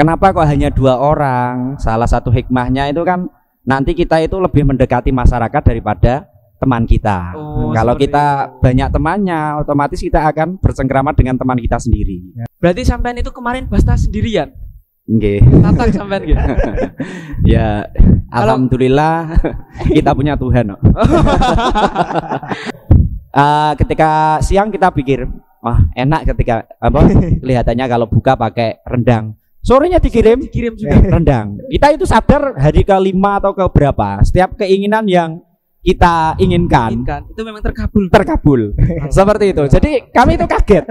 Kenapa kok hanya 2 orang? Salah satu hikmahnya itu kan nanti kita itu lebih mendekati masyarakat daripada teman kita. Kalau kita banyak temannya, otomatis kita akan bersengkrama dengan teman kita sendiri. Berarti sampean itu kemarin Basta sendirian? Nggih. Tatang sampean gitu. Ya, alhamdulillah kita punya Tuhan. Ketika siang kita pikir, wah enak ketika kelihatannya kalau buka pakai rendang. Sorenya dikirim juga rendang. Kita itu sadar hari ke-5 atau ke berapa, setiap keinginan yang kita inginkan itu memang terkabul. Seperti itu. Jadi kami itu kaget.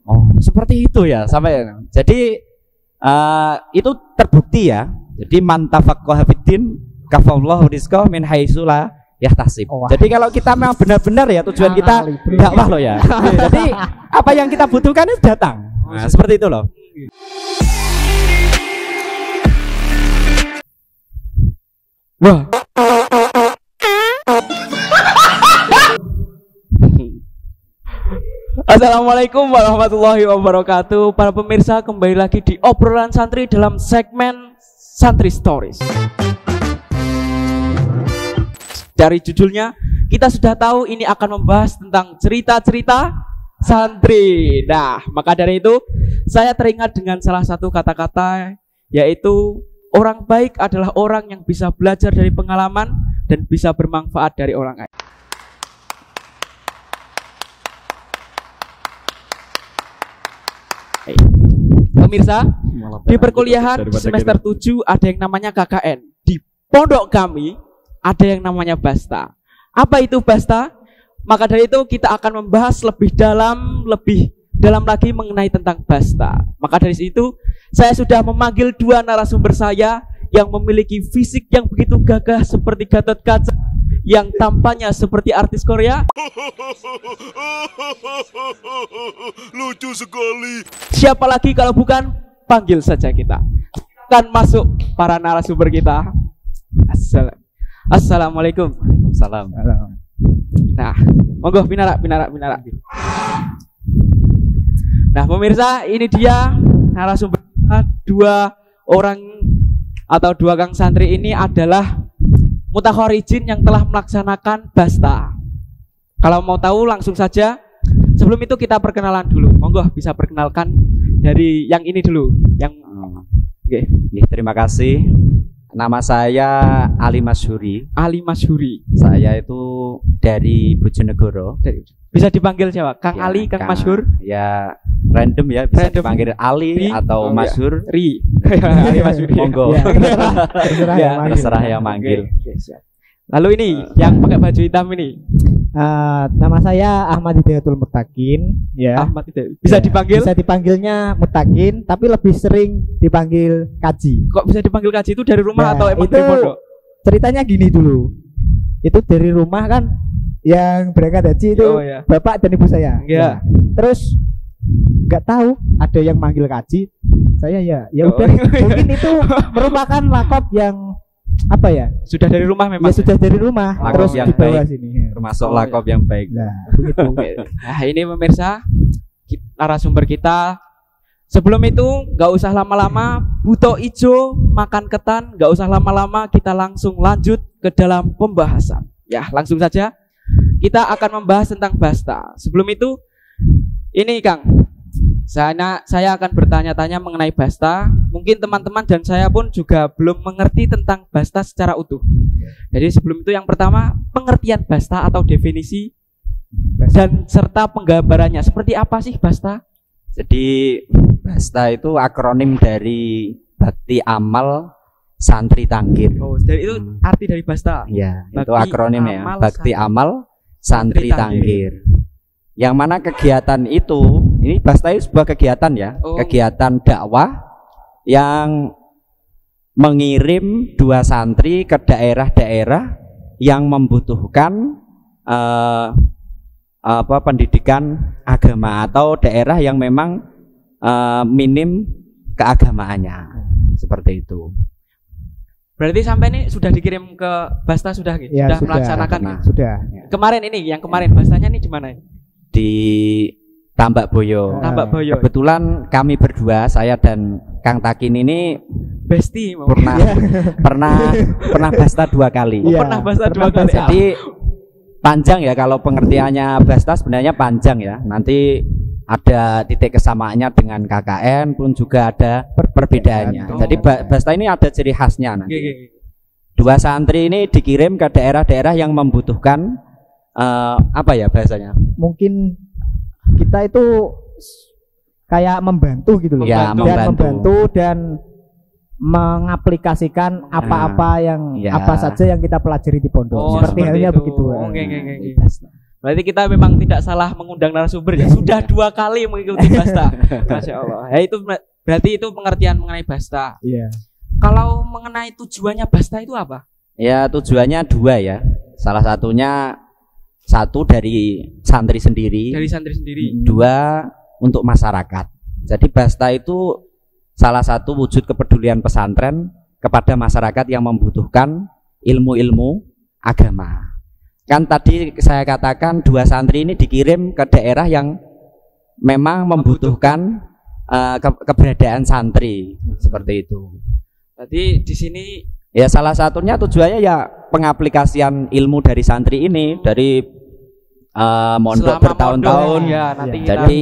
Oh, seperti itu ya sampai. Jadi itu terbukti ya. Jadi man tafaqqaha fiddin kafallahu rizqahu min haitsu la yahtasib. Jadi kalau kita memang benar-benar ya tujuan kita dakwah loh ya. Jadi apa yang kita butuhkan itu datang. Nah, seperti itu loh. Wah. Assalamualaikum warahmatullahi wabarakatuh. Para pemirsa, kembali lagi di obrolan santri dalam segmen Santri Stories. Dari judulnya kita sudah tahu ini akan membahas tentang cerita-cerita santri. Nah, maka dari itu saya teringat dengan salah satu kata-kata, yaitu orang baik adalah orang yang bisa belajar dari pengalaman dan bisa bermanfaat dari orang lain. Pemirsa, di perkuliahan semester 7 ada yang namanya KKN. Di pondok kami ada yang namanya Basta. Apa itu Basta? Maka dari itu kita akan membahas lebih dalam lagi mengenai tentang Basta. Maka dari itu saya sudah memanggil 2 narasumber saya yang memiliki fisik yang begitu gagah seperti Gatot Kaca, yang tampaknya seperti artis Korea. Lucu sekali. Siapa lagi kalau bukan, panggil saja kita. Akan masuk para narasumber kita. Assalamualaikum. Waalaikumsalam. Nah, monggo binarak. Nah, pemirsa, ini dia narasumber 2 orang atau 2 gang santri ini adalah mutakharijin yang telah melaksanakan Basta. Kalau mau tahu langsung saja. Sebelum itu kita perkenalan dulu. Monggo bisa perkenalkan dari yang ini dulu. Yang terima kasih. Nama saya Ali Masyhuri. Saya itu dari Bojonegoro. Bisa dipanggil siapa? Kang ya, Ali, Kang Masyhur? Ya, random ya, bisa dipanggil Ali atau Masyhur. Ali Masyhuri. Monggo. Terserah yang manggil. Lalu ini yang pakai baju hitam ini. Nama saya Ahmad Hidayatul Mutakin. Ya. Ahmad Hidayat. Bisa dipanggil? Bisa dipanggilnya Mutakin, tapi lebih sering dipanggil Kaji. Kok bisa dipanggil Kaji? Itu dari rumah atau emang itu dari pondok? Ceritanya gini dulu. Itu dari rumah kan, yang berangkat haji itu bapak dan ibu saya. Iya. Terus nggak tahu ada yang manggil Kaji. Saya ya udah. Mungkin itu merupakan lakop yang apa ya? Sudah dari rumah memang. Ya sudah dari rumah. Lakop terus yang dibawa baik. Sini. Termasuk lakop yang baik. Nah, begitu. Nah, ini pemirsa narasumber kita. Sebelum itu nggak usah lama-lama, buto ijo makan ketan, nggak usah lama-lama, kita langsung lanjut ke dalam pembahasan. Ya, langsung saja kita akan membahas tentang Basta. Sebelum itu, ini Kang, saya akan bertanya-tanya mengenai Basta. Mungkin teman-teman dan saya pun juga belum mengerti tentang Basta secara utuh. Jadi sebelum itu yang pertama, pengertian Basta atau definisi dan serta penggambarannya. Seperti apa sih Basta? Jadi Basta itu akronim dari Bakti Amal Santri Tanggir. Oh, jadi itu arti dari Basta. Ya, Bakti itu akronim ya. Bakti Amal Santri Tanggir. Yang mana kegiatan itu, ini Basta itu sebuah kegiatan ya, kegiatan dakwah yang mengirim 2 santri ke daerah-daerah yang membutuhkan pendidikan agama atau daerah yang memang minim keagamaannya, seperti itu. Berarti sampai ini sudah dikirim ke Basta sudah gitu? Ya, sudah melaksanakan gitu? Sudah. Kemarin ini, yang kemarin Bastanya ini di mana? Di Tambak Boyo. Tambak Boyo. Kebetulan kami berdua, saya dan Kang Takin ini Besti mau. pernah basta 2 kali. Iya, Pernah basta 2 kali. basta. Jadi panjang ya, kalau pengertiannya basta sebenarnya panjang ya. Nanti ada titik kesamaannya dengan KKN pun juga ada perbedaannya. Oh. Jadi basta ini ada ciri khasnya nanti. Oke. 2 santri ini dikirim ke daerah-daerah yang membutuhkan apa ya bahasanya? Mungkin kita itu kayak membantu gitu loh. Ya, dan membantu. membantu dan mengaplikasikan apa-apa yang ya. apa saja yang kita pelajari di pondok. Oh, seperti seperti halnya itu. begitu. Oke. Berarti kita memang tidak salah mengundang narasumber ya. Sudah 2 kali mengikuti Basta. Masya Allah. Ya itu berarti itu pengertian mengenai Basta. Iya. Kalau mengenai tujuannya Basta itu apa? Ya tujuannya 2 ya. Salah satunya 1 dari santri sendiri, Dari santri sendiri. 2 untuk masyarakat. Jadi Basta itu salah satu wujud kepedulian pesantren kepada masyarakat yang membutuhkan ilmu-ilmu agama. Kan tadi saya katakan 2 santri ini dikirim ke daerah yang memang membutuhkan keberadaan santri seperti itu. Berarti di sini Ya salah satunya tujuannya ya pengaplikasian ilmu dari santri ini dari mondok selama bertahun-tahun. mondok, ya, nanti kita Jadi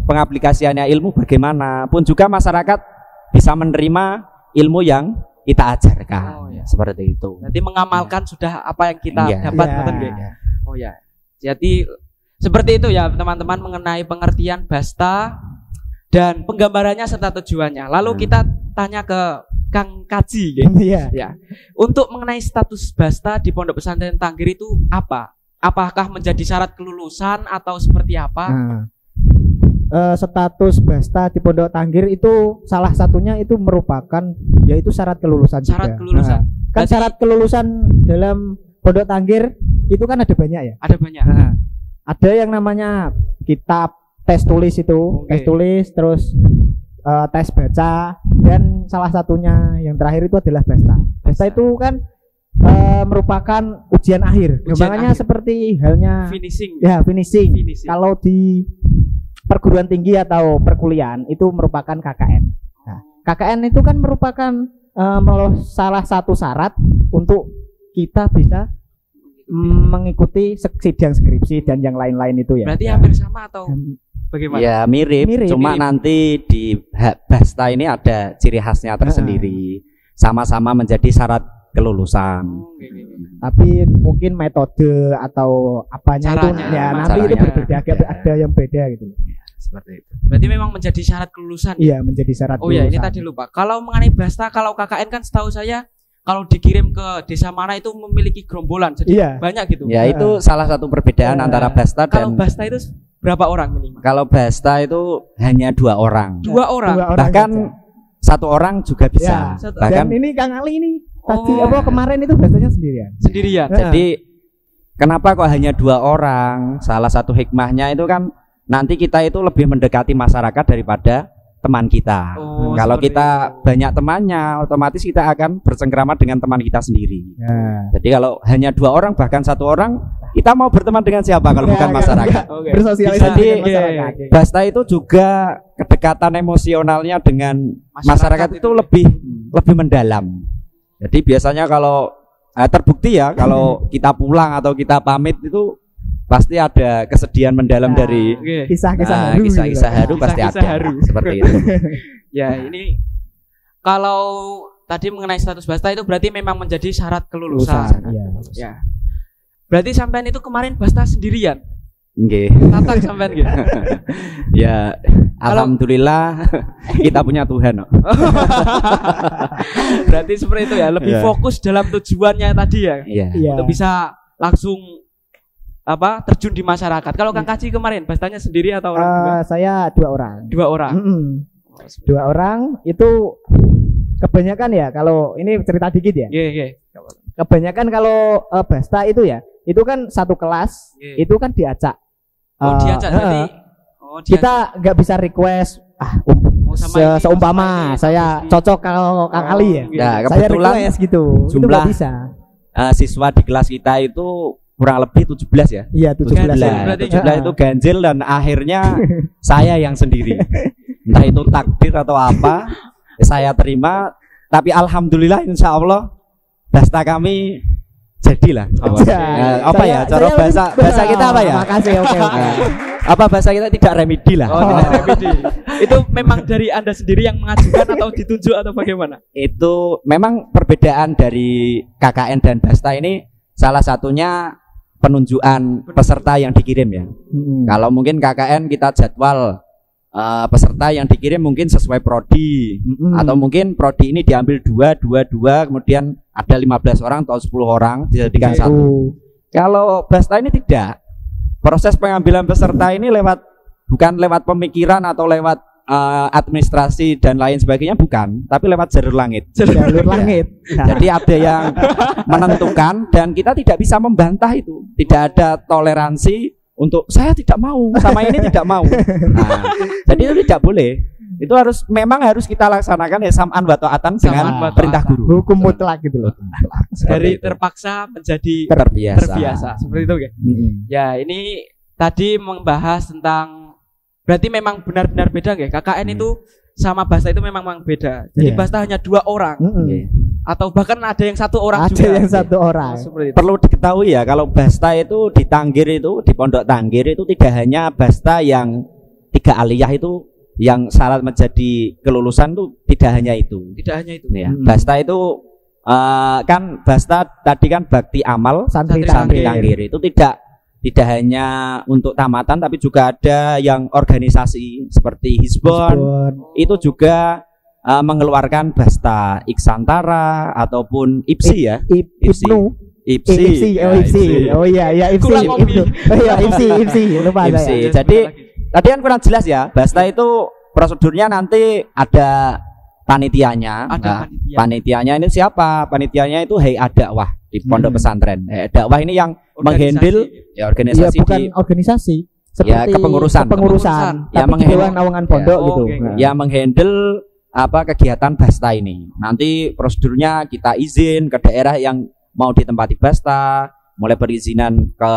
pengaplikasiannya ilmu bagaimana pun juga masyarakat bisa menerima ilmu yang kita ajarkan. Oh, ya. Seperti itu. nanti mengamalkan sudah apa yang kita Iya. dapat. Iya. Betul nggih? Oh ya. Jadi seperti itu ya teman-teman mengenai pengertian Basta dan penggambarannya serta tujuannya. Lalu kita tanya ke Kang Kaji nggih. Iya. Ya. Untuk mengenai status Basta di Pondok Pesantren Tanggir itu apa? Apakah menjadi syarat kelulusan atau seperti apa? Nah, status Basta di Pondok Tanggir itu salah satunya itu merupakan yaitu syarat kelulusan. Syarat juga. kelulusan. Nah, kan Berarti- syarat kelulusan dalam Pondok Tanggir itu kan ada banyak ya. Ada banyak. Nah, ada yang namanya kitab tes tulis itu, Oke. tes tulis terus tes baca dan salah satunya yang terakhir itu adalah Basta. Basta itu kan merupakan ujian akhir. Ujian Gampangannya akhir. seperti halnya Finishing. ya finishing. Finishing. Kalau di perguruan tinggi atau perkuliahan itu merupakan KKN. Nah, KKN itu kan merupakan salah satu syarat untuk kita bisa mengikuti sidang skripsi dan yang lain-lain itu ya. Berarti hampir sama atau bagaimana? Ya mirip, Mirip. cuma Mirip. nanti di Basta ini ada ciri khasnya tersendiri. Sama-sama menjadi syarat kelulusan. Oh, oke. Tapi mungkin metode atau apanya itu Caranya, ya nanti caranya itu berbeda, beda. ada yang beda gitu. Seperti itu. Berarti memang menjadi syarat kelulusan. Iya, menjadi syarat Oh ya, ini kelulusan. tadi lupa. Kalau mengenai Basta, kalau KKN kan setahu saya kalau dikirim ke desa mana itu memiliki gerombolan. Jadi Iya. banyak gitu. Ya itu salah satu perbedaan Ya. antara Basta Kalau dan Basta itu berapa orang minimal? kalau Basta itu hanya 2 orang. 2 orang. Dua orang Bahkan saja. 1 orang juga bisa. Ya, Bahkan dan ini Kang Ali ini tadi Oh. kemarin itu biasanya sendirian. Sendirian. jadi kenapa kok hanya 2 orang? Salah satu hikmahnya itu kan nanti kita itu lebih mendekati masyarakat daripada teman kita. Oh, Kalau seperti kita banyak temannya, otomatis kita akan bercengkrama dengan teman kita sendiri. Ya. Jadi kalau hanya 2 orang bahkan 1 orang, kita mau berteman dengan siapa kalau bukan masyarakat? Oke. Bersosialisasi Jadi, dengan masyarakat. Basta itu juga kedekatan emosionalnya dengan masyarakat itu lebih mendalam. Jadi biasanya kalau terbukti ya kalau kita pulang atau kita pamit itu pasti ada kesedihan mendalam Ya. dari Oke. Kisah-kisah haru gitu. kisah-kisah haru pasti Kisah-kisah ada haru. seperti itu. Ya, ini kalau tadi mengenai status Basta itu berarti memang menjadi syarat kelulusan. Iya. Ya. Berarti sampean itu kemarin Basta sendirian. Nggih. Tatak sampean gitu. Ya alhamdulillah kita punya Tuhan kok. Berarti seperti itu ya, lebih Ya. fokus dalam tujuannya tadi ya. Iya. Iya. Untuk bisa langsung terjun di masyarakat. Kalau Kang Kaji kemarin Bastanya sendiri atau orang juga? Saya 2 orang. 2 orang. Mm-mm. 2 orang itu kebanyakan ya kalau ini cerita dikit ya. Iya, iya. Kebanyakan kalau Basta itu ya, itu kan satu kelas, Iya. itu kan diacak. Oh, diajak berarti. Oh, diajak. Kita nggak bisa request sama ini, seumpama sama ini, saya sama ini. cocok kalau Kang Oh, Ali ya. iya. Nah, Saya kebetulan request gitu. Itu jumlah nggak bisa. Siswa di kelas kita itu kurang lebih 17 ya. Iya 17. Ganjil, ya. berarti Jumlah itu ganjil dan akhirnya saya yang sendiri. Entah itu takdir atau apa, saya terima, tapi alhamdulillah insya Allah Basta kami jadilah apa ya cara bahasa kita apa ya? Makasih, oke. Apa bahasa kita tidak remedi lah. Oh, tidak remedi. Itu memang dari Anda sendiri yang mengajukan atau ditunjuk atau bagaimana? Itu memang perbedaan dari KKN dan Basta ini salah satunya penunjukan peserta yang dikirim ya. Kalau mungkin KKN kita jadwal peserta yang dikirim mungkin sesuai prodi atau mungkin prodi ini diambil dua, kemudian ada 15 orang atau 10 orang dijadikan satu. Kalau Basta ini tidak. Proses pengambilan peserta ini bukan lewat pemikiran atau lewat administrasi dan lain sebagainya, bukan, tapi lewat jalur langit. Jalur langit. Jadi ada yang menentukan dan kita tidak bisa membantah itu. Tidak ada toleransi untuk saya tidak mau sama ini tidak mau. Nah, jadi itu tidak boleh. Itu memang harus kita laksanakan ya sam'an wa ta'atan dengan perintah guru. Hukum mutlak gitu loh. Dari terpaksa menjadi terbiasa. Seperti itu kan? Ya, ini tadi membahas tentang berarti memang benar-benar beda ya. KKN itu sama Basta itu memang beda. Jadi Basta hanya 2 orang. Atau bahkan ada yang 1 orang juga. Ada yang 1 orang. Perlu diketahui ya, kalau Basta itu di Tanggir itu, di Pondok Tanggir itu tidak hanya Basta yang 3 aliyah itu yang syarat menjadi kelulusan tuh tidak hanya itu. Tidak hanya itu. Ya, Basta itu kan Basta tadi kan bakti amal santri Tanggir itu tidak hanya untuk tamatan tapi juga ada yang organisasi seperti Hizbon. Itu juga mengeluarkan Basta Iksantara ataupun IPSI ya. IPSI. Oh iya IPSI. Lupa saya. Jadi tadi kan kurang jelas ya. Basta itu prosedurnya nanti ada panitianya. Panitianya ini siapa? Panitianya itu Hayat Dakwah di pondok pesantren. Hayat Dakwah ini yang menghandle ya organisasi ya, bukan organisasi. Ya kepengurusan. Ya menghandle naungan pondok gitu. Ya menghandle kegiatan Basta ini. Nanti prosedurnya kita izin ke daerah yang mau ditempati Basta, mulai perizinan ke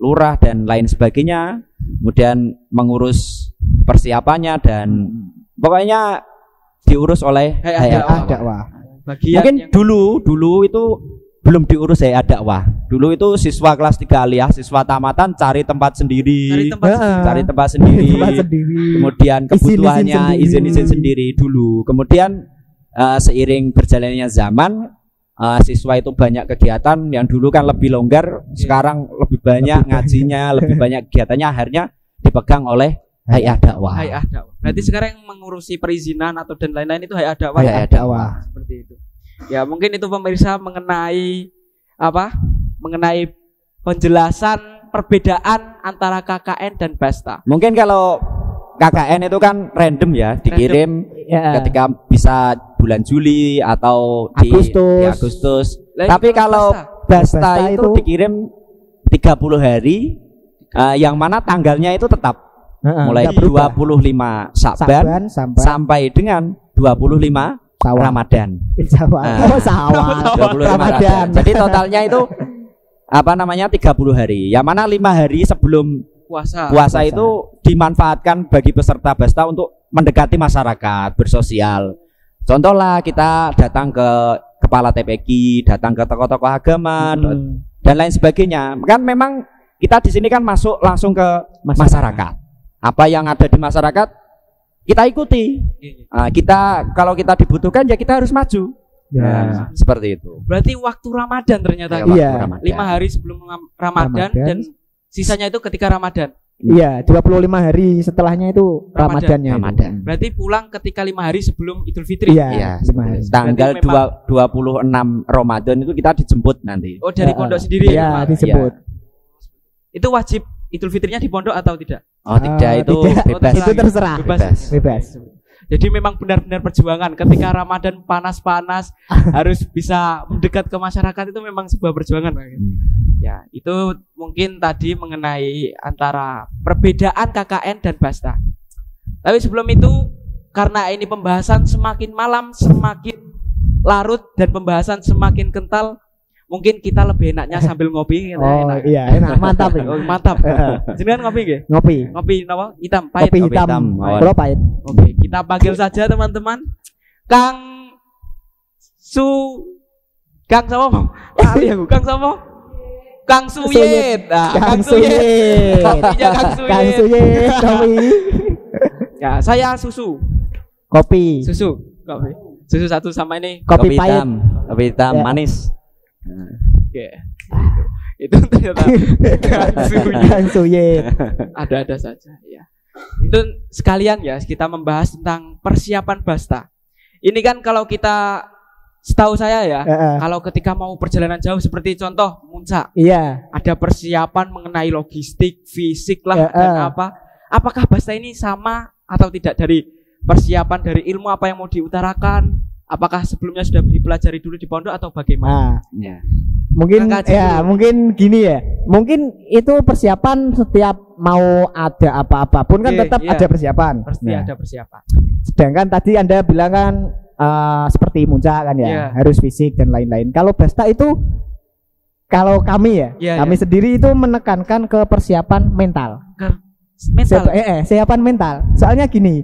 lurah dan lain sebagainya, kemudian mengurus persiapannya dan pokoknya diurus oleh Hayat Dakwah. Mungkin dulu itu belum diurus Hayat Dakwah. Dulu itu siswa kelas 3 aliyah, siswa tamatan cari tempat sendiri. Kemudian kebutuhannya izin sendiri dulu. Kemudian seiring berjalannya zaman, siswa itu banyak kegiatan yang dulu kan lebih longgar, sekarang lebih banyak ngajinya, lebih banyak kegiatannya, akhirnya dipegang oleh Hayat Dakwah. Berarti sekarang yang mengurusi perizinan atau dan lain-lain itu Hayat Dakwah. Hayat Dakwah. Seperti itu. Ya, mungkin itu pemirsa mengenai penjelasan perbedaan antara KKN dan Basta. Mungkin kalau KKN itu kan random ya, dikirim ketika bisa bulan Juli atau di Agustus. Tapi kalau Basta itu dikirim 30 hari, yang mana tanggalnya itu tetap mulai 25 Sya'ban sampai dengan 25 Ramadan. 25 Ramadan. Jadi totalnya itu 30 hari. Yang mana 5 hari sebelum puasa itu dimanfaatkan bagi peserta Basta untuk mendekati masyarakat, bersosial. Contohlah kita datang ke kepala TPQ, datang ke tokoh-tokoh agama dan lain sebagainya. Kan memang kita di sini kan masuk langsung ke masyarakat. Apa yang ada di masyarakat kita ikuti. Kalau kita dibutuhkan ya kita harus maju. Ya, seperti itu. Berarti waktu Ramadan ternyata. Iya. 5 hari sebelum Ramadan dan sisanya itu ketika Ramadan. Iya, 25 hari setelahnya itu Ramadannya. Berarti pulang ketika 5 hari sebelum Idul Fitri. Iya, 5 hari. Tanggal 26 Ramadan itu kita dijemput nanti. Oh, dari pondok sendiri. Iya, dijemput. Itu wajib Idul Fitrinya di pondok atau tidak? Oh, tidak, itu bebas. Itu terserah. Bebas. Jadi memang benar-benar perjuangan. Ketika Ramadan panas-panas harus bisa mendekat ke masyarakat, itu memang sebuah perjuangan. Ya, itu mungkin tadi mengenai antara perbedaan KKN dan Basta. Tapi sebelum itu, karena ini pembahasan semakin malam semakin larut dan pembahasan semakin kental, mungkin kita lebih enaknya sambil ngopi. Enak. Iya, enak, mantap. Mantap. Jenengan ngopi nggih? Ngopi napa? Hitam, pahit. Kopi hitam. Kalau pahit. Oke, kita panggil saja teman-teman Kang sapa? Kali aku Kang sapa? Kang Suyet. Nah, Kang Suyet. Kopinya Kang Suyet. Kang Suyet kopi. Ya, saya susu. Kopi. Susu satu sama ini. Kopi pahit. Kopi hitam Ya. manis. Oke. Itu ternyata Kang Suyet. Kang Suyet. Ada-ada saja ya. Itu sekalian ya kita membahas tentang persiapan Basta. Ini kan kalau kita setahu saya ya, kalau ketika mau perjalanan jauh seperti contoh Muncak, Iya. ada persiapan mengenai logistik, fisik lah dan apa. Apakah Basta ini sama atau tidak dari persiapan dari ilmu apa yang mau diutarakan? Apakah sebelumnya sudah dipelajari dulu di pondok atau bagaimana? Ya. Mungkin Kakak ya, dulu. mungkin gini ya. Mungkin itu persiapan setiap mau ada apa-apapun kan Oke, tetap iya. ada persiapan. Pasti Nah, ada persiapan. sedangkan tadi Anda bilang kan seperti Muncak kan ya, Iya. harus fisik dan lain-lain. Kalau Basta itu kalau kami ya, Iya, kami iya. sendiri itu menekankan ke persiapan mental. Mental. Persiapan mental. Soalnya gini,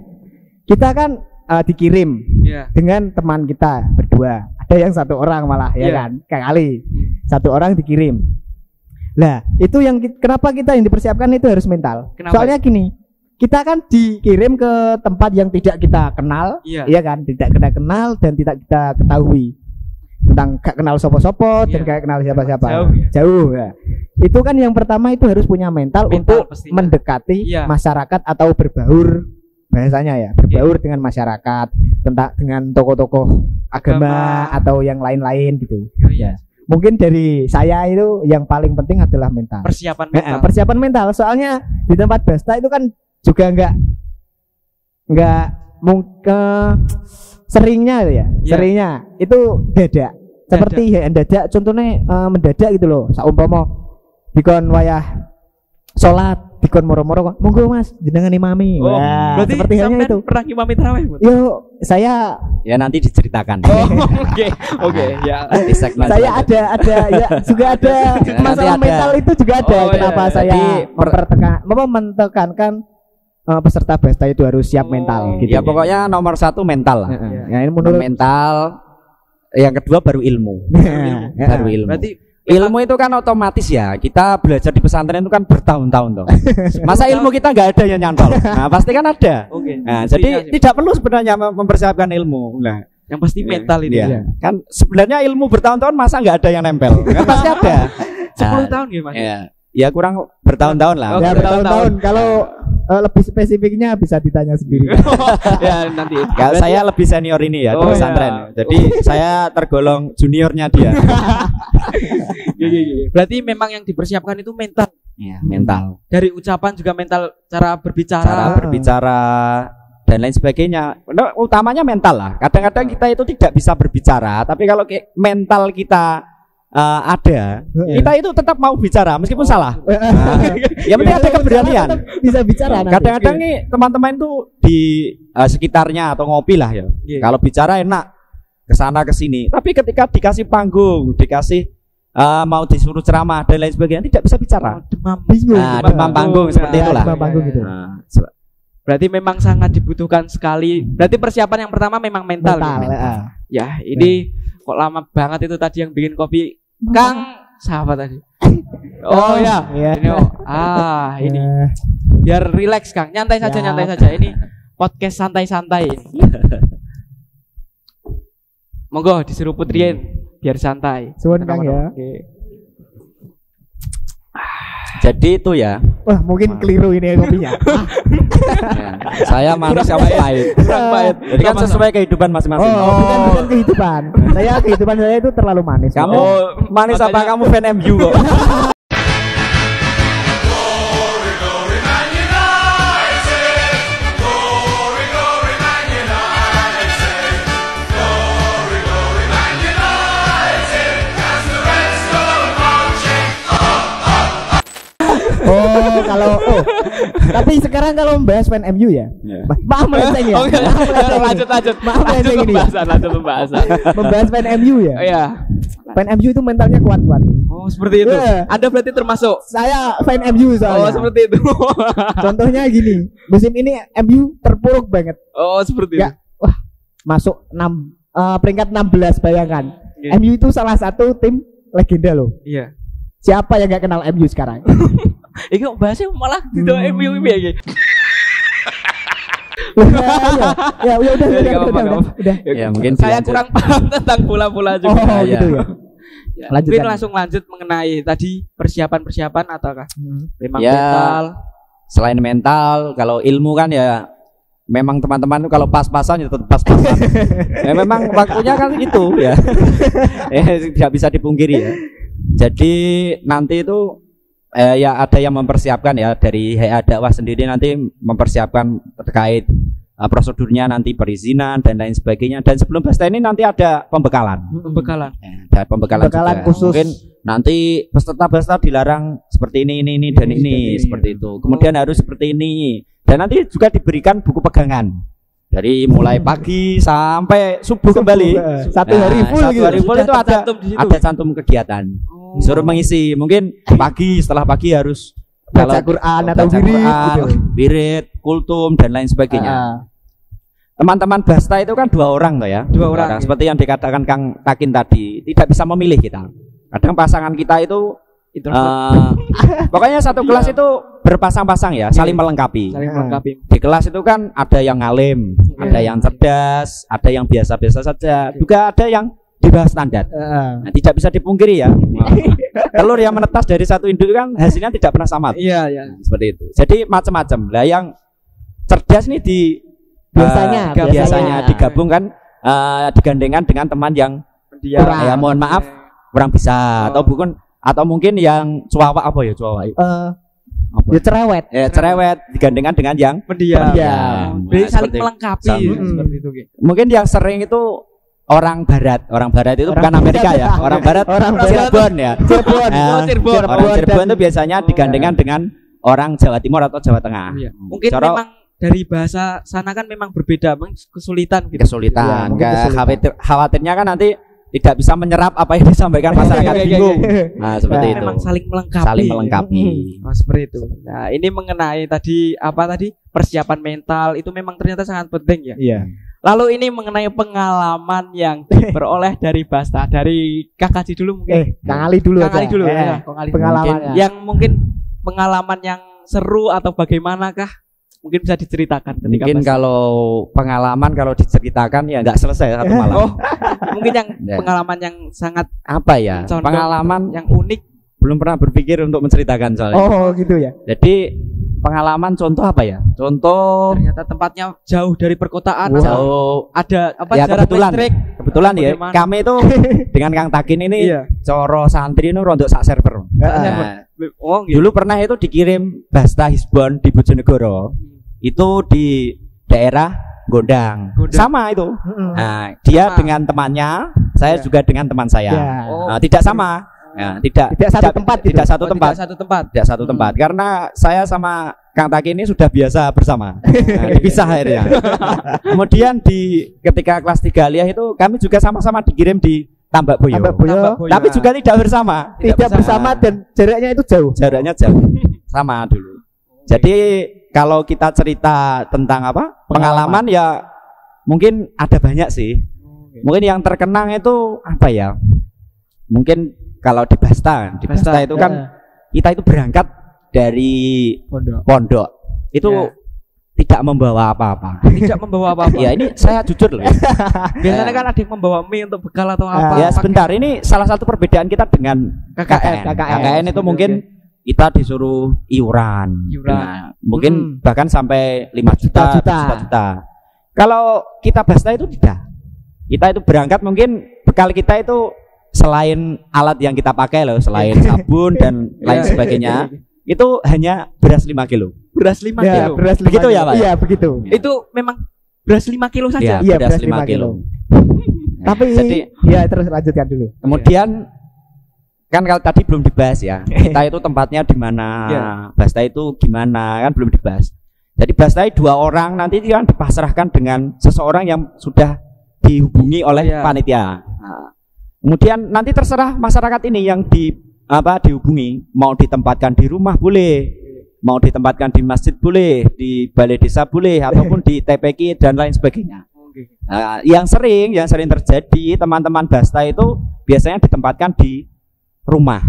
kita kan dikirim Ya. dengan teman kita berdua. Ada yang satu orang malah ya Iya. kan, kayak kali satu orang dikirim. Nah, itu yang kenapa kita yang dipersiapkan itu harus mental. Kenapa? Soalnya gini, kita kan dikirim ke tempat yang tidak kita kenal, Iya. iya kan, tidak kita kenal dan tidak kita ketahui tentang gak kenal sopo-sopo dan Iya. gak kenal siapa-siapa. Jauh ya. Jauh ya. Itu kan yang pertama itu harus punya mental Mental untuk pastinya. mendekati Iya. masyarakat atau berbaur bahasanya ya, berbaur dengan masyarakat tentang dengan tokoh-tokoh agama atau yang lain-lain gitu. Oh, iya. Mungkin dari saya itu yang paling penting adalah mental. Persiapan mental. Persiapan mental. Soalnya di tempat Basta itu kan juga nggak mungkin seringnya ya. Iya. Seringnya itu dadak. Seperti ya dadak contohnya mendadak gitu loh. Saumpama dikon wayah salat dikon moro-moro monggo Mas jenengan imami. Oh, Wah, berarti seperti halnya sampean itu. pernah ngimami tarawih, Bu? Yo, saya Ya nanti diceritakan. Oh, oke, ya. Di segmen saya selanjutnya. ada ya juga ada Nanti masalah ada. mental itu juga ada. Oh, iya, Kenapa iya. saya Jadi, mentekankan peserta Basta itu harus siap Oh. mental gitu. Ya pokoknya nomor satu mental lah. Heeh. Ya, ini menurut Mental. Yang kedua baru ilmu. Ya, Baru ilmu. Berarti Ilmu itu kan otomatis ya. Kita belajar di pesantren itu kan bertahun-tahun toh. Masa ilmu kita nggak ada yang nyantol? Nah, pasti kan ada. oke. Nah, jadi tidak perlu sebenarnya mempersiapkan ilmu. Nah, yang pasti mental ini. iya. Kan sebenarnya ilmu bertahun-tahun masa nggak ada yang nempel? Kan pasti ada. 10 Nah, tahun gimana? Ya, ya kurang bertahun-tahun lah. Oh, ya bertahun-tahun. bertahun-tahun. Kalau lebih spesifiknya bisa ditanya sendiri. Ya nanti. Ya, saya lebih senior ini ya di Oh, pesantren. iya. Jadi saya tergolong juniornya dia. Berarti memang yang dipersiapkan itu mental. Iya, mental. Dari ucapan juga mental, cara berbicara. Cara berbicara dan lain sebagainya. Nah, utamanya mental lah. Kadang-kadang kita itu tidak bisa berbicara, tapi kalau mental kita ada, kita itu tetap mau bicara meskipun salah. Ya penting ada keberanian. Bisa bicara nanti. Kadang-kadang nih teman-teman itu di sekitarnya atau ngopi lah ya. Iya. Kalau bicara enak ke sana ke sini. Tapi ketika dikasih panggung, dikasih mau disuruh ceramah dan lain sebagainya tidak bisa bicara. Demam. Bingung. Nah, demam panggung seperti itulah. Demam panggung gitu. Nah, Berarti memang sangat dibutuhkan sekali. Berarti persiapan yang pertama memang mental. Mental. Ya, ini kok lama banget itu tadi yang bikin kopi. Kang, siapa tadi? Oh ya, Iya. ini ini biar rileks Kang, nyantai saja, Ya. nyantai saja. Ini podcast santai-santai. Monggo diseruput Rien biar santai. Suwun Kang ya. Oke. jadi itu ya. Wah, mungkin keliru ini kopinya. Ya, saya manis kamu pahit. Kurang pahit. Jadi kan sesuai kehidupan masing-masing. Oh, bukan kehidupan. Kehidupan saya itu terlalu manis. Kamu Oh, manis apa makanya- kamu fan MU kok? Tapi sekarang kalau membahas fan MU ya. Maaf melenceng ya. Oh, iya. Lanjut. Maaf Lanjut melenceng ini ya. pembahasan, lanjut pembahasan. Membahas fan MU ya. Oh, iya. Fan MU itu mentalnya kuat-kuat. Oh, seperti itu. Iya. Anda berarti termasuk. Saya fan MU Oh, soalnya. seperti itu. Contohnya gini, musim ini MU terpuruk banget. Oh, seperti itu. Ya. Wah, masuk peringkat 16, bayangkan. Iya. MU itu salah satu tim legenda loh. Iya. Siapa yang nggak kenal MU sekarang? Iki kok bahasnya malah gitu MU ya iki. Ya udah. Ya mungkin Saya dilanjut. kurang paham tentang bola-bola juga. Oh, ya. gitu ya. Ya, Lanjutkan. mungkin langsung lanjut mengenai tadi persiapan ataukah memang Ya. mental. Selain mental, kalau ilmu kan ya memang teman-teman kalau pas-pasan ya tetap pas-pasan. Ya memang waktunya kan itu ya. Tidak bisa dipungkiri ya. Jadi nanti itu ya ada yang mempersiapkan ya dari HA dakwah sendiri nanti mempersiapkan terkait prosedurnya nanti perizinan dan lain sebagainya, dan sebelum Basta ini nanti ada pembekalan. Pembekalan. Ada pembekalan Pembekalan juga. khusus. Mungkin nanti peserta Basta dilarang seperti ini dan ini seperti itu. Kemudian harus seperti ini. Dan nanti juga diberikan buku pegangan. Dari mulai pagi sampai subuh kembali. Satu hari full satu gitu. hari full Sudah itu tercantum di situ. ada cantum kegiatan. Oh. Disuruh mengisi. Mungkin pagi, setelah pagi harus Baca Quran atau baca wirid Quran, gitu. wirid, kultum dan lain sebagainya. Teman-teman Basta itu kan 2 orang toh ya. Dua orang, ya. Seperti yang dikatakan Kang Takin tadi, tidak bisa memilih kita. Kadang pasangan kita itu pokoknya satu kelas itu berpasang-pasang ya, saling melengkapi. saling melengkapi. Di kelas itu kan ada yang alim, ada yang cerdas, ada yang biasa-biasa saja, juga ada yang di bawah standar. Nah, tidak bisa dipungkiri ya. Telur yang menetas dari satu induk kan hasilnya tidak pernah sama. Iya, iya. Seperti itu. Jadi macam-macam. Lah yang cerdas nih biasanya digabung kan digandengkan dengan teman yang Dia ya mohon maaf kurang bisa atau mungkin yang cuawak apa ya cuawak apa? Ya cerewet. Ya cerewet digandengkan dengan yang pendiam. pendiam. Jadi Nah, saling seperti- melengkapi sama. seperti itu. Ki. mungkin yang sering itu orang barat itu bukan Amerika ya, orang barat Cirebon ya. Cirebon. Oh, Cirebon. Orang Cirebon itu biasanya digandengkan dengan orang Jawa Timur atau Jawa Tengah. Iya. Mungkin Cara- memang dari bahasa sana kan memang berbeda, memang kesulitan gitu. kesulitan. Ya, mungkin kesulitan. Khawatirnya kan nanti tidak bisa menyerap apa yang disampaikan masyarakat Iya, iya, bingung. iya. Nah, seperti Nah, itu. memang saling melengkapi. Saling melengkapi. Oh, seperti itu. Nah, ini mengenai tadi persiapan mental itu memang ternyata sangat penting ya. Iya. Lalu ini mengenai pengalaman yang diperoleh dari Basta, dari Kak Haji dulu mungkin. Kang Ali dulu Kang aja. Ali dulu Eh, ya, Kang Ali. pengalamannya. Yang mungkin pengalaman yang seru atau bagaimanakah? Mungkin bisa diceritakan ketika Mungkin Basta. kalau pengalaman kalau diceritakan ya nggak selesai satu malam. Oh, mungkin yang Ya. pengalaman yang sangat Apa ya? condong, Pengalaman yang unik. belum pernah berpikir untuk menceritakan soalnya. Oh, gitu ya. Jadi pengalaman contoh apa ya? Contoh Ternyata tempatnya jauh dari perkotaan. Wow. jauh. Ada Ya, jarak kebetulan. listrik. Kebetulan ya Bagaimana? kami itu dengan Kang Takin ini Iya. coro santri ini rontok sak server. Nah, Oh, gitu. dulu pernah itu dikirim Basta Hisbon di Bojonegoro. Itu di daerah Gondang. Gondang. Sama itu. Nah, dia Sama. dengan temannya, saya Ya. juga dengan teman saya. Ya. Oh. Nah, tidak sama. Nah, tidak Tidak satu tempat gitu. Tidak satu Oh, tempat. tidak satu tempat. Tidak satu tempat. Karena saya sama Kang Taki ini sudah biasa bersama. Nah, dipisah akhirnya. Kemudian ketika kelas 3 aliyah itu kami juga sama-sama dikirim di Tambak Boyo. Tambak Boyo. Tambak Boyo. Tapi juga tidak bersama. Tidak bersama dan jaraknya itu jauh. Jaraknya jauh. Sama dulu. Jadi kalau kita cerita tentang apa? Pengalaman ya mungkin ada banyak sih. Mungkin yang terkenang itu apa ya? Mungkin kalau di Basta Basta, itu kan kita itu berangkat dari pondok. Itu Ya. tidak membawa apa-apa. Tidak membawa apa-apa. Ya ini saya jujur loh. Biasanya kan ada yang membawa mie untuk bekal atau apa. Ya sebentar, ini salah satu perbedaan kita dengan KKN. KKN itu mungkin kita disuruh iuran. Iuran. Nah, mungkin bahkan sampai 5 juta, 5 juta. Kalau kita Basta itu tidak. Kita itu berangkat mungkin bekal kita itu selain alat yang kita pakai loh, selain sabun dan lain sebagainya, itu hanya beras 5 kilo. Beras 5 Ya, kilo. beras 5 Begitu ya, kilo. Pak? Iya, begitu. Itu memang beras 5 kilo saja. Ya, Iya, beras beras 5 5 kilo. Tapi jadi ya terus lanjutkan dulu. kemudian kan kalau tadi belum dibahas ya, kita itu tempatnya di mana, Ya. Basta itu gimana kan belum dibahas. Jadi Basta 2 orang nanti kan dipasrahkan dengan seseorang yang sudah dihubungi oleh Ya. panitia. Nah, kemudian nanti terserah masyarakat ini yang dihubungi, mau ditempatkan di rumah boleh, mau ditempatkan di masjid boleh, di balai desa boleh, ataupun di TPQ dan lain sebagainya. Yang sering terjadi teman-teman Basta itu biasanya ditempatkan di rumah.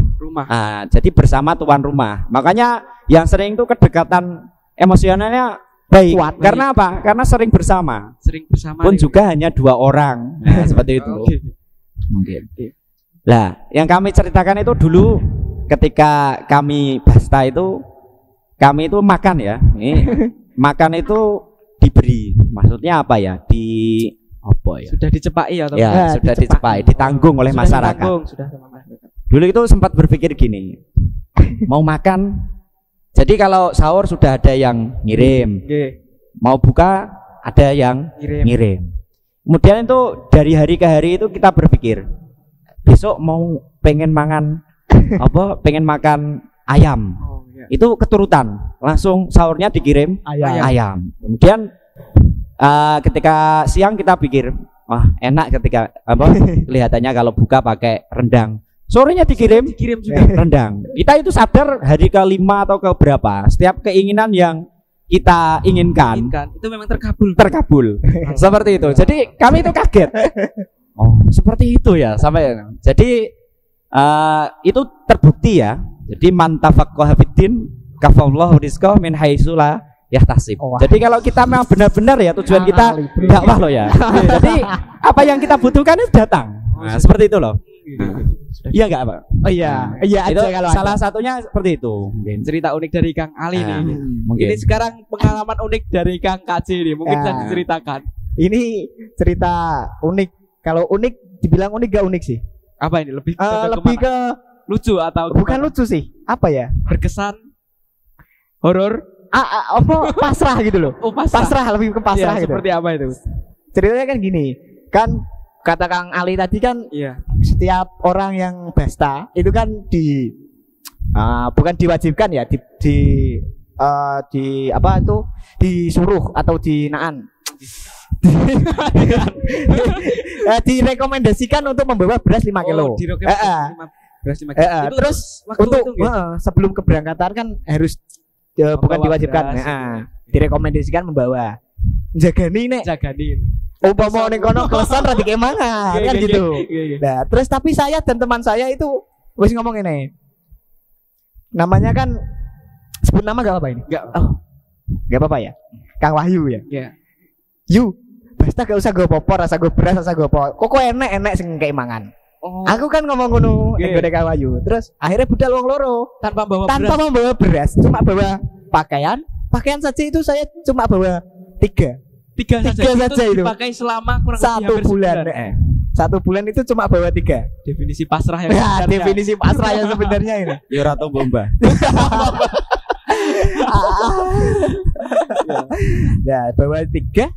Jadi bersama tuan rumah. Makanya yang sering itu kedekatan emosionalnya baik. Kuat, karena apa? Karena sering bersama. Pun juga hanya 2 orang. Nah, seperti itu. Mungkin. Lah, yang kami ceritakan itu dulu ketika kami Basta itu kami itu makan ya. Makan itu diberi. Maksudnya apa ya? Sudah dicepai atau ya, sudah dicepai, ditanggung oleh masyarakat. Dulu itu sempat berpikir gini. Mau makan. Jadi kalau sahur sudah ada yang ngirim. Mau buka ada yang ngirim. Kemudian itu dari hari ke hari itu kita berpikir, besok mau pengen makan pengen makan ayam. Itu keturutan, langsung sahurnya dikirim ayam. Kemudian ketika siang kita pikir, wah enak ketika kelihatannya kalau buka pakai rendang. Sorenya dikirim juga rendang. Kita itu sadar hari ke-5 atau ke berapa, setiap keinginan yang kita inginkan itu memang terkabul. Seperti itu. Jadi kami itu kaget. Seperti itu ya sampai. Jadi itu terbukti ya. Jadi man tafaqqaha fiddin kafallahu rizqahu min haitsu la yahtasib. Jadi kalau kita memang benar-benar ya tujuan kita dakwah loh ya. Jadi apa yang kita butuhkan itu datang. Nah, seperti itu loh. Iya enggak, Pak? Iya itu aja kalau salah satunya seperti itu. Mungkin cerita unik dari Kang Ali nih. Mungkin. Ini sekarang pengalaman unik dari Kang Kaci nih. Mungkin bisa diceritakan. Ini cerita unik. Kalau unik dibilang unik gak unik sih. Apa ini? Lebih ke lucu atau bukan lucu sih. Apa ya? Berkesan horor. Pasrah gitu loh. Pasrah lebih ke pasrah gitu. Seperti apa itu? Ceritanya kan gini. Kan kata Kang Ali tadi kan setiap orang yang Basta itu kan bukan diwajibkan ya disuruh atau dinaan direkomendasikan untuk membawa beras 5 kilo. Terus untuk sebelum keberangkatan kan harus bukan diwajibkan. Direkomendasikan membawa. Jaganin. Umpama ning kono kelesan ra dikemangan kan gitu. Nah, terus tapi saya dan teman saya itu wis ngomong ini. Namanya kan sebut nama gak apa ini? Gak apa-apa ya. Kang Wahyu ya. Iya. Yu, Basta gak usah go popor, rasa go beras, rasa go popor. Kok enek sing kei mangan. Aku kan ngomong ngono ning Kang Wahyu. Terus akhirnya budal wong loro tanpa membawa beras, cuma bawa pakaian. Pakaian saja itu saya cuma bawa 3 saja itu dipakai selama kurang 1 bulan. 1 bulan itu cuma bawa 3. Definisi pasrah yang definisi pasrah yang sebenarnya ini. Ya Ratu Bomba. Nah, bawa 3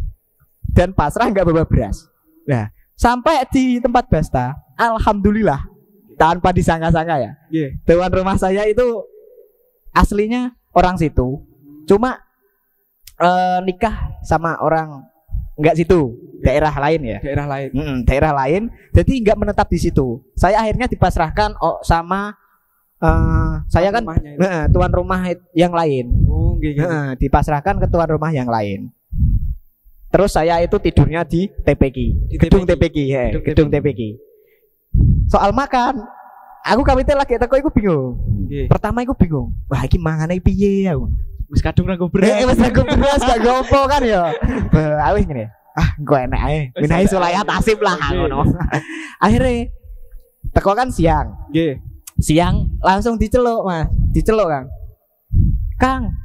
dan pasrah nggak bawa beras. Nah, sampai di tempat Basta, alhamdulillah tanpa disangka-sangka ya. Tuan rumah saya itu aslinya orang situ. Cuma nikah sama orang enggak situ, daerah lain ya. Daerah lain. Jadi enggak menetap di situ. Saya akhirnya dipasrahkan sama saya kan tuan rumah yang lain. Dipasrahkan ke tuan rumah yang lain. Terus saya itu tidurnya di TPQ, gedung TPQ. Soal makan, aku kawite lagi teko iku bingung. Pertama iku bingung. Wah, iki mangane piye aku? Wis kadung ra beras. Wis ra beras gak gopo kan ya. Awis ngene. Engko enak ae. Minahi sulayat asip lah ngono. Akhirnya teko kan siang. Siang langsung diceluk, Mas. Diceluk, Kang.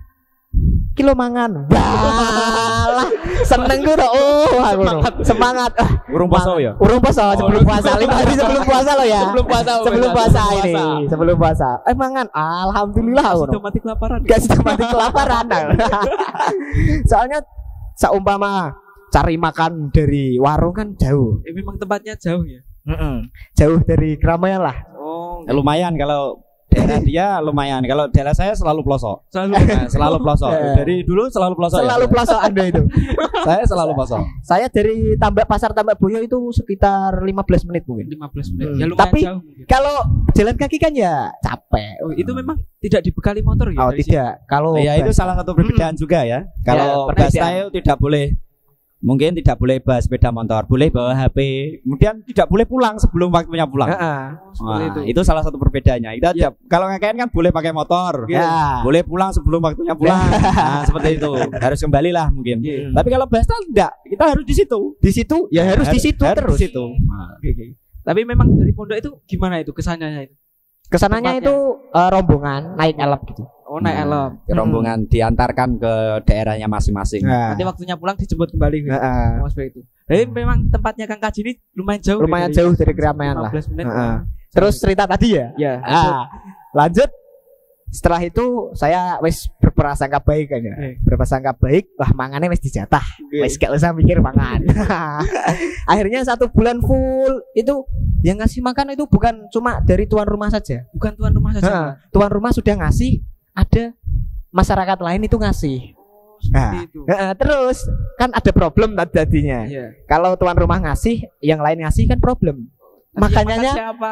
Kilo mangan. Walah, seneng gue aku semangat. Urung poso ya? Urung poso sebelum puasa. 5 hari sebelum puasa lo ya. Sebelum puasa ini. Sebelum puasa. Mangan. Alhamdulillah ngono. Mati kelaparan. Gak sudah mati kelaparan. Soalnya seumpama cari makan dari warung kan jauh. Memang tempatnya jauh ya. Jauh dari keramaian lah. Lumayan kalau daerah dia lumayan. Kalau daerah saya selalu pelosok. Selalu pelosok. Dari dulu selalu pelosok. Selalu ya? Pelosok Anda itu. Saya selalu pelosok. Saya dari pasar Tambak Boyo itu sekitar 15 menit mungkin. 15 menit. Ya lumayan tapi jauh. Kalau jalan kaki kan ya capek. Itu memang tidak dibekali motor ya? Tidak. Kalau ya itu salah satu perbedaan juga ya. Kalau Basta itu tidak boleh mungkin tidak boleh bawa sepeda motor, boleh bawa HP, kemudian tidak boleh pulang sebelum waktunya pulang. Nah, itu salah satu perbedaannya. Itu aja. Kalau KKN kan boleh pakai motor, boleh pulang sebelum waktunya pulang. Nah, seperti itu. Harus kembali lah mungkin. Tapi kalau Basta enggak, kita harus di situ. Di situ ya harus di situ terus. Di situ. Tapi memang dari pondok itu gimana itu kesannya itu? Kesananya itu rombongan naik elep gitu. Oh, naik elep. Rombongan diantarkan ke daerahnya masing-masing. Nanti waktunya pulang dijemput kembali. Oh, seperti itu. Jadi memang tempatnya Kang Kaji ini lumayan jauh. Lumayan jauh dari keramaian lah. 15 menit. Terus cerita tadi ya. Ya. Lanjut. Setelah itu saya wis berprasangka baik kan ya. Berprasangka baik, wah mangane wis dijatah. Wis gak usah mikir mangan. Akhirnya 1 bulan full itu yang ngasih makan itu bukan cuma dari tuan rumah saja. Bukan tuan rumah saja. Tuan rumah sudah ngasih, ada masyarakat lain itu ngasih. Terus kan ada problem tadinya. Kalau tuan rumah ngasih, yang lain ngasih kan problem. Makanannya siapa?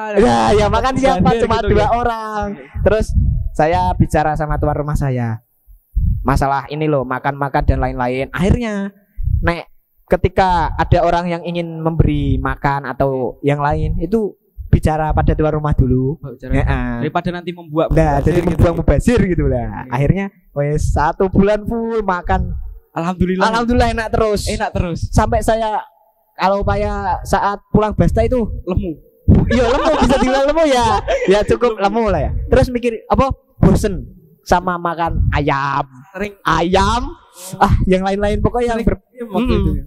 Ya makan siapa cuma gitu, 2 orang. Terus saya bicara sama tuan rumah saya, masalah ini loh, makan-makan dan lain-lain. Akhirnya ketika ada orang yang ingin memberi makan atau yang lain, itu bicara pada tuan rumah dulu. Daripada nanti membuat jadi membuang mubazir gitu lah. Akhirnya wes 1 bulan full makan. Alhamdulillah enak terus. Sampai saya kalau saat pulang Basta itu lemu. Iya lemu, bisa dibilang lemu ya. Ya cukup lemu lah ya. Terus mikir bosen sama makan ayam. Yang lain-lain pokoknya yang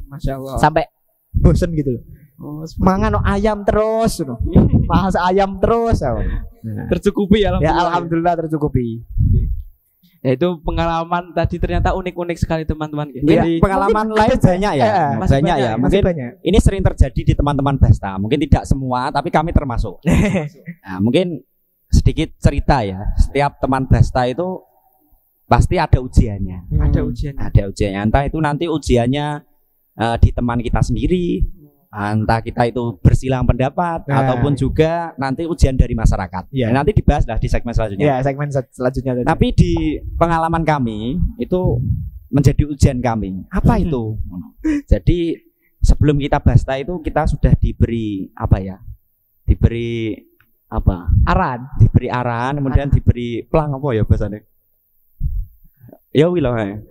Masya Allah. sampai bosen gitu loh. Mangan ayam terus, bahas ayam terus. Tercukupi ya alhamdulillah tercukupi. Ya itu pengalaman tadi ternyata unik-unik sekali teman-teman. Jadi pengalaman lain banyak ya, banyak ya. Mungkin ini sering terjadi di teman-teman Basta. Mungkin tidak semua, tapi kami termasuk. Nah, mungkin sedikit cerita ya. Setiap teman Basta itu pasti ada ujiannya. Ada ujiannya. Entah itu nanti ujiannya di teman kita sendiri, entah kita itu bersilang pendapat ataupun juga nanti ujian dari masyarakat. Nanti dibahas lah di segmen selanjutnya. Segmen selanjutnya. Tapi di pengalaman kami itu menjadi ujian kami. Apa itu? Jadi sebelum kita Basta itu kita sudah diberi Diberi arahan, kemudian diberi pelang apa ya bahasanya? Ya wilah.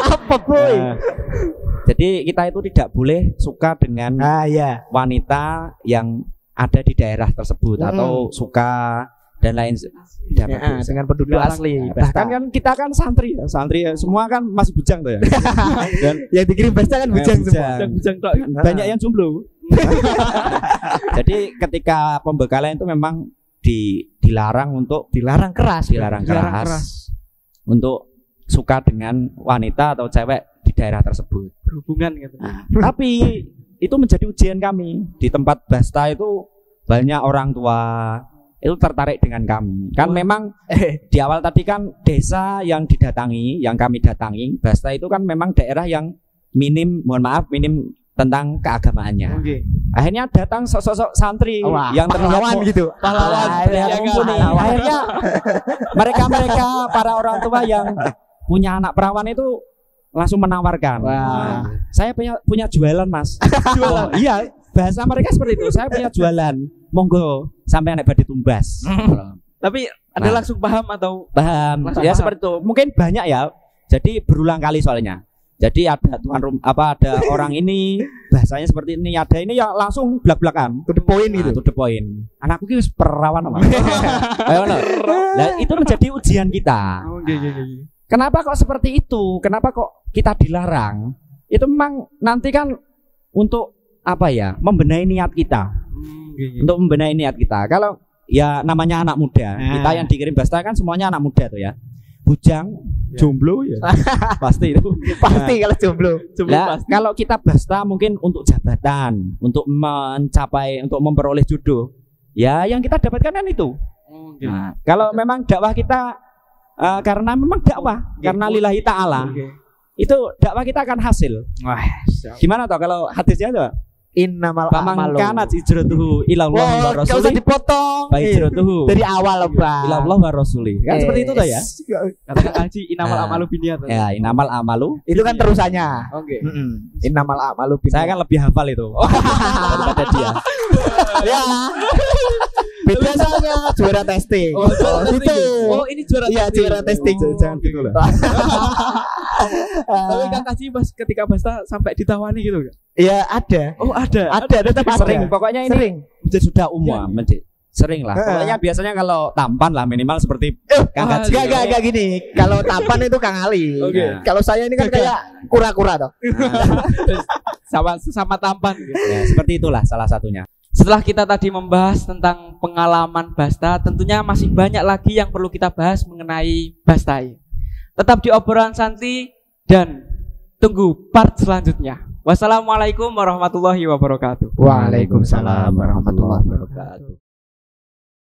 Apa boy? Jadi kita itu tidak boleh suka dengan wanita yang ada di daerah tersebut atau suka dan lain dengan penduduk asli. Bahkan kan kita kan santri ya, semua kan masih bujang tuh ya. Dan yang dikirim Basta kan bujang semua. Banyak yang jomblo. Jadi ketika pembekalan itu memang dilarang keras untuk suka dengan wanita atau cewek di daerah tersebut, berhubungan gitu. Tapi itu menjadi ujian kami. Di tempat Basta itu banyak orang tua itu tertarik dengan kami. Kan memang di awal tadi kan desa yang kami datangi, Basta itu kan memang daerah yang minim tentang keagamaannya. Akhirnya datang sosok santri yang terlihat gitu. Terlihat mumpuni. Akhirnya mereka para orang tua yang punya anak perawan itu langsung menawarkan. Saya punya jualan, Mas. Jualan. Iya, bahasa mereka seperti itu. Saya punya jualan. Monggo sampai anak badhe tumbas. Tapi Anda langsung paham atau paham? Ya seperti itu. Mungkin banyak ya. Jadi berulang kali soalnya. Jadi ada ada orang ini bahasanya seperti ini, ada ini yang langsung belak-belakan, to the point gitu. To the point. Anakku ki wis perawan apa? Nah, itu menjadi ujian kita. Kenapa kok seperti itu? Kenapa kok kita dilarang? Itu memang nanti kan untuk membenahi niat kita. Untuk membenahi niat kita. Kalau ya namanya anak muda, kita yang dikirim Basta kan semuanya anak muda tuh ya. Bujang, jomblo ya. Pasti itu. Pasti kalau jomblo. Kalau kita Basta mungkin untuk jabatan, untuk memperoleh jodoh. Ya yang kita dapatkan kan itu. Nah, kalau memang dakwah kita karena memang dakwah, karena lillahi ta'ala. Itu dakwah kita akan hasil. Gimana toh kalau hadisnya tuh? Innamal Faman a'malu. kanat hijratuhu ilallah wa Wah, enggak usah rasulih. dipotong. Fa hijratuhu Dari awal, Bang. ilallah wa rasulih. Kan seperti itu tuh ya. Katakan Haji inamal Nah. amalu binniat. Ya, inamal amalu. Itu kan terusannya. Oke. Innamal a'malu Saya kan lebih hafal itu daripada dia. ya. Biasanya juara testing. Oh, juara testing. Itu. Oh, ini juara Iya, testing. juara testing. Oh, Jangan oke. gitu loh. Tapi Kak Haji pas ketika Basta sampai ditawani gitu enggak? Iya, ada. Oh, ada. Ada, tetap ada. Sering, pokoknya ini Sering. sudah umum, sering lah. Pokoknya biasanya kalau tampan lah minimal seperti Kang wah, Haji. Enggak gini. Kalau tampan itu Kang Ali. Oke. Nah. Kalau saya ini kan kayak kura-kura toh. Sama tampan gitu. Ya, seperti itulah salah satunya. Setelah kita tadi membahas tentang pengalaman Basta, tentunya masih banyak lagi yang perlu kita bahas mengenai Basta. Tetap di obrolan santai dan tunggu part selanjutnya. Wassalamualaikum warahmatullahi wabarakatuh. Waalaikumsalam warahmatullahi wabarakatuh.